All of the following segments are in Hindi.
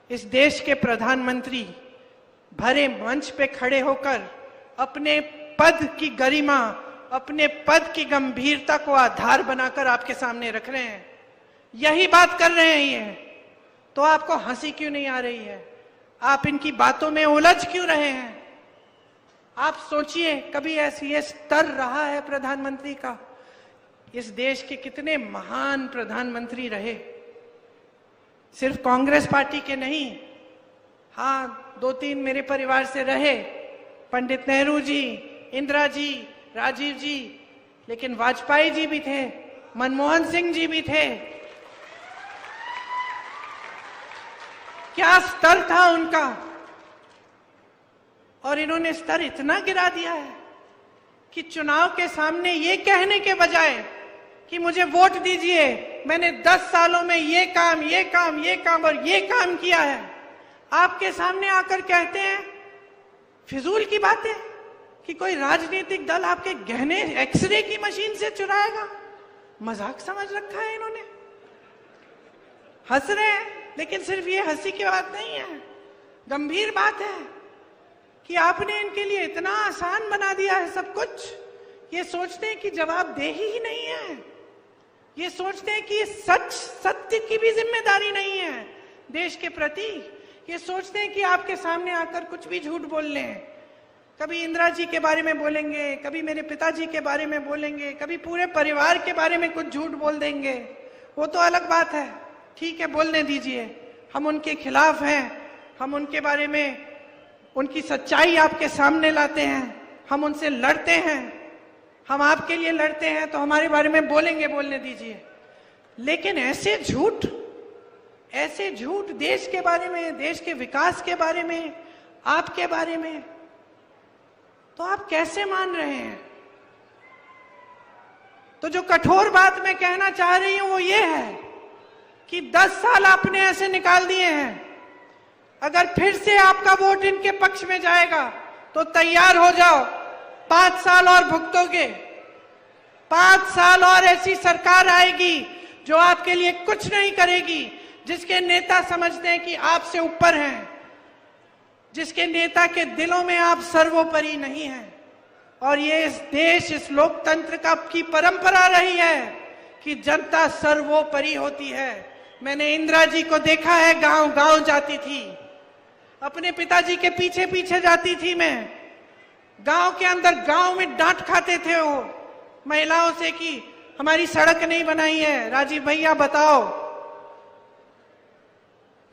इस देश के प्रधानमंत्री भरे मंच पे खड़े होकर अपने पद की गरिमा, अपने पद की गंभीरता को आधार बनाकर आपके सामने रख रहे हैं, यही बात कर रहे हैं ये, तो आपको हंसी क्यों नहीं आ रही है? आप इनकी बातों में उलझ क्यों रहे हैं? आप सोचिए, कभी ऐसी ये स्तर रहा है प्रधानमंत्री का? इस देश के कितने महान प्रधानमंत्री रहे, सिर्फ कांग्रेस पार्टी के नहीं, हाँ 2-3 मेरे परिवार से रहे, पंडित नेहरू जी, इंदिरा जी, राजीव जी, लेकिन वाजपेयी जी भी थे, मनमोहन सिंह जी भी थे। क्या स्तर था उनका, और इन्होंने स्तर इतना गिरा दिया है कि चुनाव के सामने ये कहने के बजाय कि मुझे वोट दीजिए, मैंने 10 सालों में ये काम और ये काम किया है, आपके सामने आकर कहते हैं फिजूल की बातें कि कोई राजनीतिक दल आपके गहने एक्सरे की मशीन से चुराएगा। मजाक समझ रखा है इन्होंने। हंस रहे हैं, लेकिन सिर्फ ये हंसी की बात नहीं है, गंभीर बात है कि आपने इनके लिए इतना आसान बना दिया है सब कुछ। ये सोचते हैं कि जवाबदेही ही नहीं है, ये सोचते हैं कि सत्य की भी जिम्मेदारी नहीं है देश के प्रति। ये सोचते हैं कि आपके सामने आकर कुछ भी झूठ बोल लें, कभी इंदिरा जी के बारे में बोलेंगे, कभी मेरे पिताजी के बारे में बोलेंगे, कभी पूरे परिवार के बारे में कुछ झूठ बोल देंगे, वो तो अलग बात है, ठीक है बोलने दीजिए। हम उनके खिलाफ हैं, हम उनके बारे में, उनकी सच्चाई आपके सामने लाते हैं, हम उनसे लड़ते हैं, हम आपके लिए लड़ते हैं, तो हमारे बारे में बोलेंगे, बोलने दीजिए। लेकिन ऐसे झूठ देश के बारे में, देश के विकास के बारे में, आपके बारे में, तो आप कैसे मान रहे हैं? तो जो कठोर बात मैं कहना चाह रही हूं वो ये है कि 10 साल आपने ऐसे निकाल दिए हैं, अगर फिर से आपका वोट इनके पक्ष में जाएगा तो तैयार हो जाओ, 5 साल और भुगतोगे। 5 साल और ऐसी सरकार आएगी जो आपके लिए कुछ नहीं करेगी, जिसके नेता समझते हैं कि आपसे ऊपर हैं, जिसके नेता के दिलों में आप सर्वोपरि नहीं हैं। और ये इस देश, इस लोकतंत्र की परंपरा रही है कि जनता सर्वोपरि होती है। मैंने इंदिरा जी को देखा है, गांव गांव जाती थी, अपने पिताजी के पीछे पीछे जाती थी मैं, गांव के अंदर, गांव में डांट खाते थे वो महिलाओं से कि हमारी सड़क नहीं बनाई है, राजीव भैया बताओ।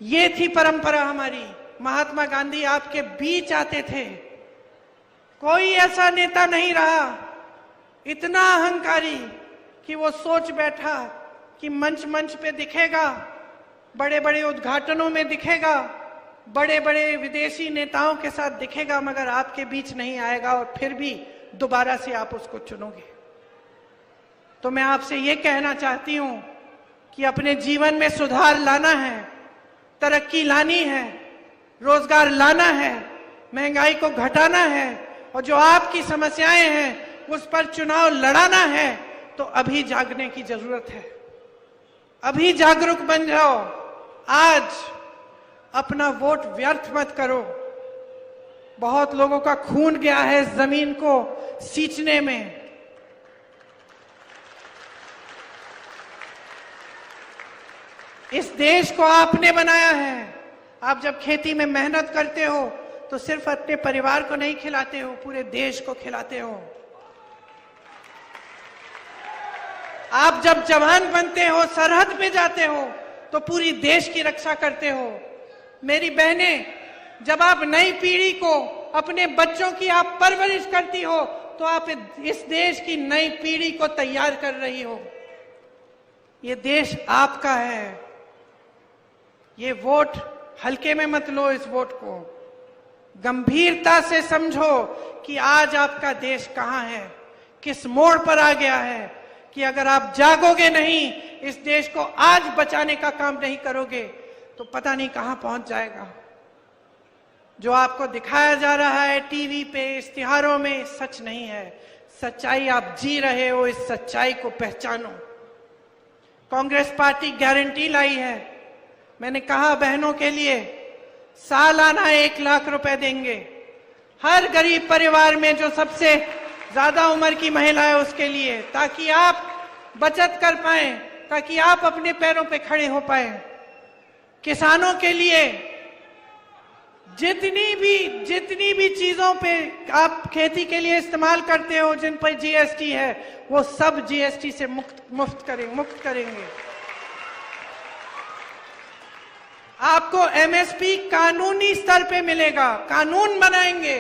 ये थी परंपरा हमारी। महात्मा गांधी आपके बीच आते थे, कोई ऐसा नेता नहीं रहा इतना अहंकारी कि वो सोच बैठा कि मंच पे दिखेगा, बड़े बड़े उद्घाटनों में दिखेगा, बड़े बड़े विदेशी नेताओं के साथ दिखेगा, मगर आपके बीच नहीं आएगा, और फिर भी दोबारा से आप उसको चुनोगे। तो मैं आपसे ये कहना चाहती हूं कि अपने जीवन में सुधार लाना है, तरक्की लानी है, रोजगार लाना है, महंगाई को घटाना है, और जो आपकी समस्याएं हैं उस पर चुनाव लड़ाना है, तो अभी जागने की जरूरत है। अभी जागरूक बन जाओ। आज अपना वोट व्यर्थ मत करो। बहुत लोगों का खून गया है इस जमीन को सींचने में। इस देश को आपने बनाया है। आप जब खेती में मेहनत करते हो तो सिर्फ अपने परिवार को नहीं खिलाते हो, पूरे देश को खिलाते हो। आप जब जवान बनते हो, सरहद पे जाते हो, तो पूरी देश की रक्षा करते हो। मेरी बहनें, जब आप नई पीढ़ी को, अपने बच्चों की आप परवरिश करती हो, तो आप इस देश की नई पीढ़ी को तैयार कर रही हो। ये देश आपका है। ये वोट हल्के में मत लो, इस वोट को गंभीरता से समझो कि आज आपका देश कहां है, किस मोड़ पर आ गया है, कि अगर आप जागोगे नहीं, इस देश को आज बचाने का काम नहीं करोगे, तो पता नहीं कहां पहुंच जाएगा। जो आपको दिखाया जा रहा है टीवी पे, इश्तिहारों में, सच नहीं है। सच्चाई आप जी रहे हो, इस सच्चाई को पहचानो। कांग्रेस पार्टी गारंटी लाई है। मैंने कहा बहनों के लिए सालाना 1 लाख रुपए देंगे। हर गरीब परिवार में जो सबसे ज्यादा उम्र की महिला है उसके लिए, ताकि आप बचत कर पाए, ताकि आप अपने पैरों पे खड़े हो पाए। किसानों के लिए जितनी भी चीजों पे आप खेती के लिए इस्तेमाल करते हो, जिन पर जीएसटी है, वो सब जीएसटी से मुक्त करेंगे। आपको एमएसपी कानूनी स्तर पे मिलेगा, कानून बनाएंगे,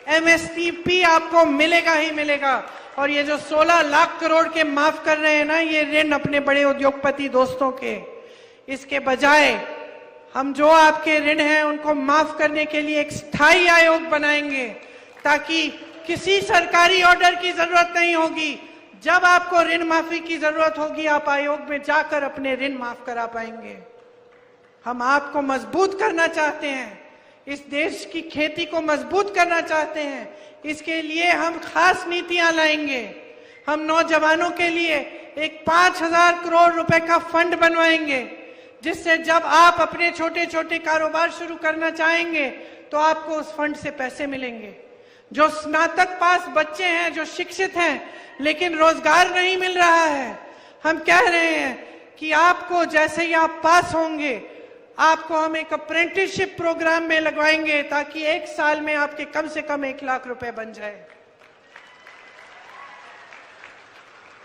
एमएसपी आपको मिलेगा ही मिलेगा। और ये जो 16 लाख करोड़ के माफ कर रहे हैं ना, ये ऋण अपने बड़े उद्योगपति दोस्तों के, इसके बजाय हम जो आपके ऋण हैं उनको माफ करने के लिए एक स्थायी आयोग बनाएंगे, ताकि किसी सरकारी ऑर्डर की जरूरत नहीं होगी। जब आपको ऋण माफी की जरूरत होगी, आप आयोग में जाकर अपने ऋण माफ करा पाएंगे। हम आपको मजबूत करना चाहते हैं, इस देश की खेती को मजबूत करना चाहते हैं। इसके लिए हम खास नीतियां लाएंगे। हम नौजवानों के लिए एक 5,000 करोड़ रुपए का फंड बनवाएंगे, जिससे जब आप अपने छोटे छोटे कारोबार शुरू करना चाहेंगे तो आपको उस फंड से पैसे मिलेंगे। जो स्नातक पास बच्चे हैं, जो शिक्षित हैं, लेकिन रोजगार नहीं मिल रहा है, हम कह रहे हैं कि आपको जैसे ही आप पास होंगे, आपको हम एक अप्रेंटिसशिप प्रोग्राम में लगवाएंगे, ताकि 1 साल में आपके कम से कम 1 लाख रुपए बन जाए।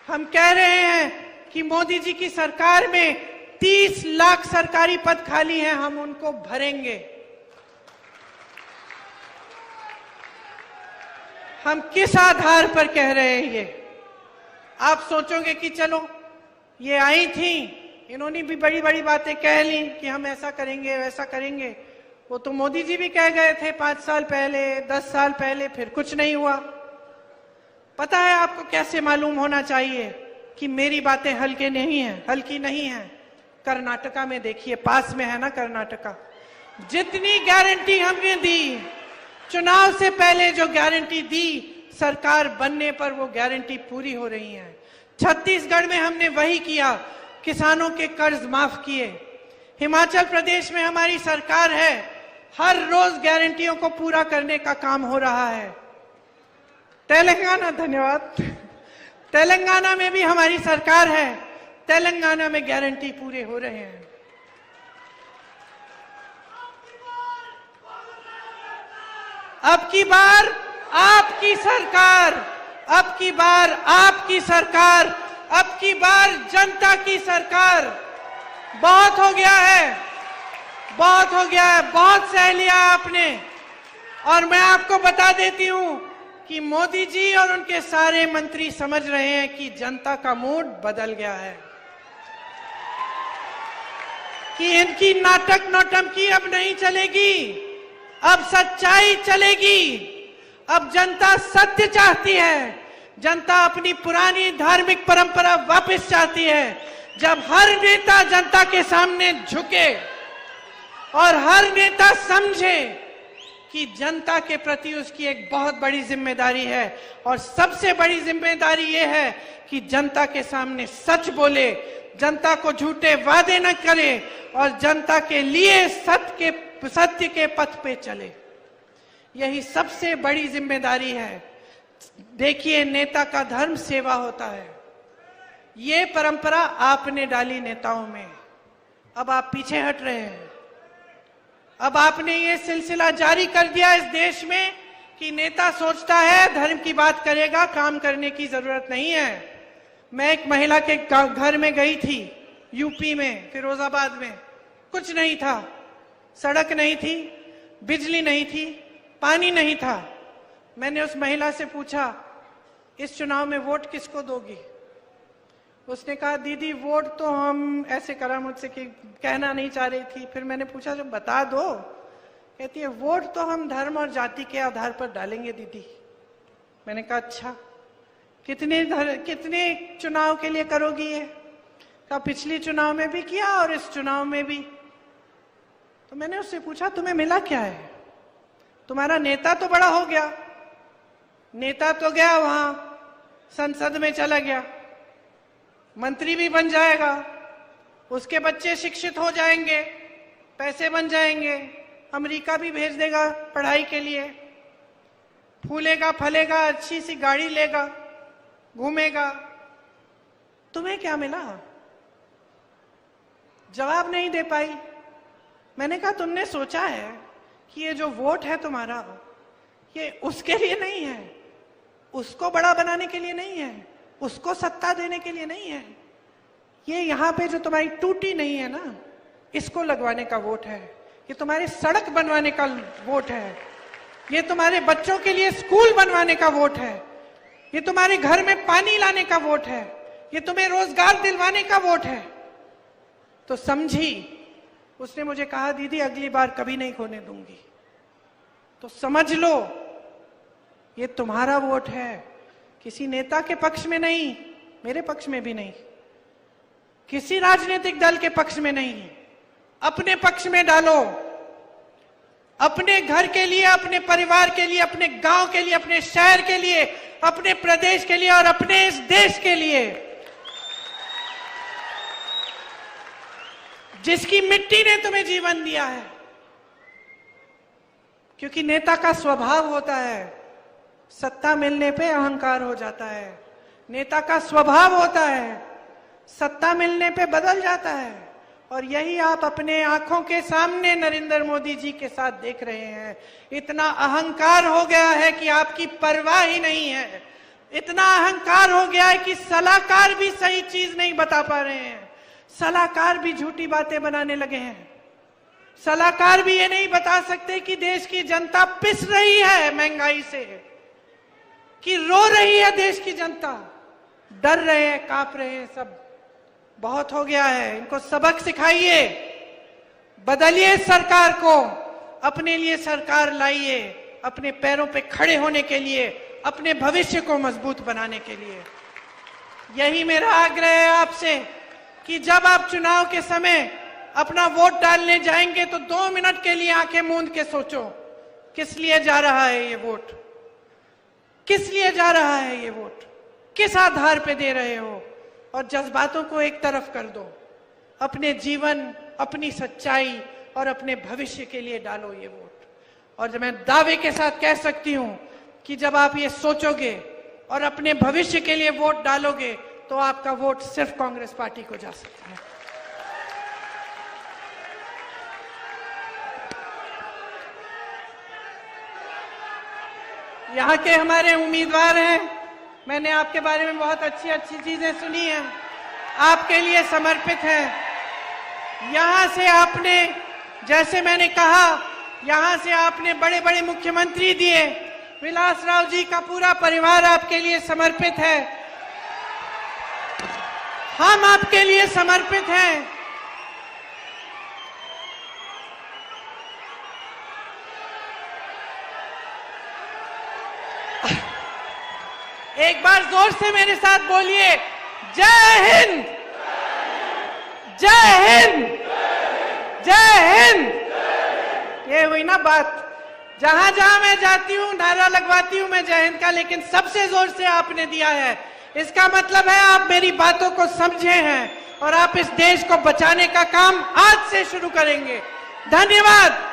हम कह रहे हैं कि मोदी जी की सरकार में 30 लाख सरकारी पद खाली हैं, हम उनको भरेंगे। हम किस आधार पर कह रहे हैं ये? आप सोचोगे कि चलो ये आई थी, इन्होंने भी बड़ी बड़ी बातें कह ली कि हम ऐसा करेंगे वैसा करेंगे। वो तो मोदी जी भी कह गए थे 5 साल पहले, 10 साल पहले, फिर कुछ नहीं हुआ। पता है आपको कैसे मालूम होना चाहिए कि मेरी बातें हल्की नहीं है। कर्नाटका में देखिए, पास में है ना कर्नाटका, जितनी गारंटी हमने दी, चुनाव से पहले जो गारंटी दी, सरकार बनने पर वो गारंटी पूरी हो रही है। छत्तीसगढ़ में हमने वही किया, किसानों के कर्ज माफ किए। हिमाचल प्रदेश में हमारी सरकार है, हर रोज गारंटियों को पूरा करने का काम हो रहा है। तेलंगाना, धन्यवाद, तेलंगाना में भी हमारी सरकार है, तेलंगाना में गारंटी पूरे हो रहे हैं। अब की बार आपकी सरकार, अब की बार आपकी सरकार, अब की बार जनता की सरकार। बहुत हो गया है, बहुत हो गया है, बहुत सह लिया आपने। और मैं आपको बता देती हूं कि मोदी जी और उनके सारे मंत्री समझ रहे हैं कि जनता का मूड बदल गया है, कि इनकी नाटक नौटंकी अब नहीं चलेगी, अब सच्चाई चलेगी। अब जनता सत्य चाहती है, जनता अपनी पुरानी धार्मिक परंपरा वापस चाहती है। जब हर नेता जनता के सामने झुके और हर नेता समझे कि जनता के प्रति उसकी एक बहुत बड़ी जिम्मेदारी है, और सबसे बड़ी जिम्मेदारी यह है कि जनता के सामने सच बोले, जनता को झूठे वादे न करे और जनता के लिए सत्य के पथ पे चले। यही सबसे बड़ी जिम्मेदारी है। देखिए, नेता का धर्म सेवा होता है। ये परंपरा आपने डाली नेताओं में, अब आप पीछे हट रहे हैं। अब आपने ये सिलसिला जारी कर दिया इस देश में कि नेता सोचता है धर्म की बात करेगा, काम करने की जरूरत नहीं है। मैं एक महिला के घर में गई थी, यूपी में, फिरोजाबाद में। कुछ नहीं था, सड़क नहीं थी, बिजली नहीं थी, पानी नहीं था। मैंने उस महिला से पूछा, इस चुनाव में वोट किसको दोगी? उसने कहा, दीदी वोट तो हम ऐसे करा मुझसे कि कहना नहीं चाह रही थी। फिर मैंने पूछा, जो बता दो। कहती है, वोट तो हम धर्म और जाति के आधार पर डालेंगे दीदी। मैंने कहा, अच्छा, कितने चुनाव के लिए करोगी ये? कहा, पिछली चुनाव में भी किया और इस चुनाव में भी। तो मैंने उससे पूछा, तुम्हें मिला क्या है? तुम्हारा नेता तो बड़ा हो गया, नेता तो गया वहां संसद में चला गया, मंत्री भी बन जाएगा, उसके बच्चे शिक्षित हो जाएंगे, पैसे बन जाएंगे, अमेरिका भी भेज देगा पढ़ाई के लिए, फूलेगा फलेगा, अच्छी सी गाड़ी लेगा, घूमेगा। तुम्हें क्या मिला? जवाब नहीं दे पाई। मैंने कहा तुमने सोचा है कि ये जो वोट है तुम्हारा, ये उसके लिए नहीं है, उसको बड़ा बनाने के लिए नहीं है, उसको सत्ता देने के लिए नहीं है। ये यहाँ पे जो तुम्हारी टूटी नहीं है ना, इसको लगवाने का वोट है। ये तुम्हारी सड़क बनवाने का वोट है। ये तुम्हारे बच्चों के लिए स्कूल बनवाने का वोट है। ये तुम्हारे घर में पानी लाने का वोट है। ये तुम्हें रोजगार दिलवाने का वोट है। तो समझी। उसने मुझे कहा दीदी अगली बार कभी नहीं खोने दूंगी। तो समझ लो ये तुम्हारा वोट है, किसी नेता के पक्ष में नहीं, मेरे पक्ष में भी नहीं, किसी राजनीतिक दल के पक्ष में नहीं, अपने पक्ष में डालो। अपने घर के लिए, अपने परिवार के लिए, अपने गांव के लिए, अपने शहर के लिए, अपने प्रदेश के लिए और अपने इस देश के लिए, जिसकी मिट्टी ने तुम्हें जीवन दिया है। क्योंकि नेता का स्वभाव होता है, सत्ता मिलने पे अहंकार हो जाता है। नेता का स्वभाव होता है, सत्ता मिलने पे बदल जाता है। और यही आप अपने आंखों के सामने नरेंद्र मोदी जी के साथ देख रहे हैं। इतना अहंकार हो गया है कि आपकी परवाह ही नहीं है। इतना अहंकार हो गया है कि सलाहकार भी सही चीज नहीं बता पा रहे हैं। सलाहकार भी झूठी बातें बनाने लगे हैं। सलाहकार भी ये नहीं बता सकते कि देश की जनता पिस रही है महंगाई से, कि रो रही है देश की जनता, डर रहे हैं, कांप रहे हैं। सब बहुत हो गया है। इनको सबक सिखाइए, बदलिए सरकार को, अपने लिए सरकार लाइए, अपने पैरों पे खड़े होने के लिए, अपने भविष्य को मजबूत बनाने के लिए। यही मेरा आग्रह है आपसे कि जब आप चुनाव के समय अपना वोट डालने जाएंगे तो 2 मिनट के लिए आंखें मूंद के सोचो, किस लिए जा रहा है ये वोट, किस लिए जा रहा है ये वोट, किस आधार पे दे रहे हो। और जज्बातों को एक तरफ कर दो, अपने जीवन, अपनी सच्चाई और अपने भविष्य के लिए डालो ये वोट। और मैं दावे के साथ कह सकती हूं कि जब आप ये सोचोगे और अपने भविष्य के लिए वोट डालोगे तो आपका वोट सिर्फ कांग्रेस पार्टी को जा सकता है। यहाँ के हमारे उम्मीदवार हैं, मैंने आपके बारे में बहुत अच्छी अच्छी चीजें सुनी हैं, आपके लिए समर्पित हैं। यहाँ से आपने, जैसे मैंने कहा, यहाँ से आपने बड़े बड़े मुख्यमंत्री दिए। विलासराव जी का पूरा परिवार आपके लिए समर्पित है। हम आपके लिए समर्पित हैं। एक बार जोर से मेरे साथ बोलिए, जय हिंद, जय हिंद, जय हिंद। ये हुई ना बात। जहां जहां मैं जाती हूं नारा लगवाती हूं मैं जय हिंद का, लेकिन सबसे जोर से आपने दिया है। इसका मतलब है आप मेरी बातों को समझे हैं और आप इस देश को बचाने का काम आज से शुरू करेंगे। धन्यवाद।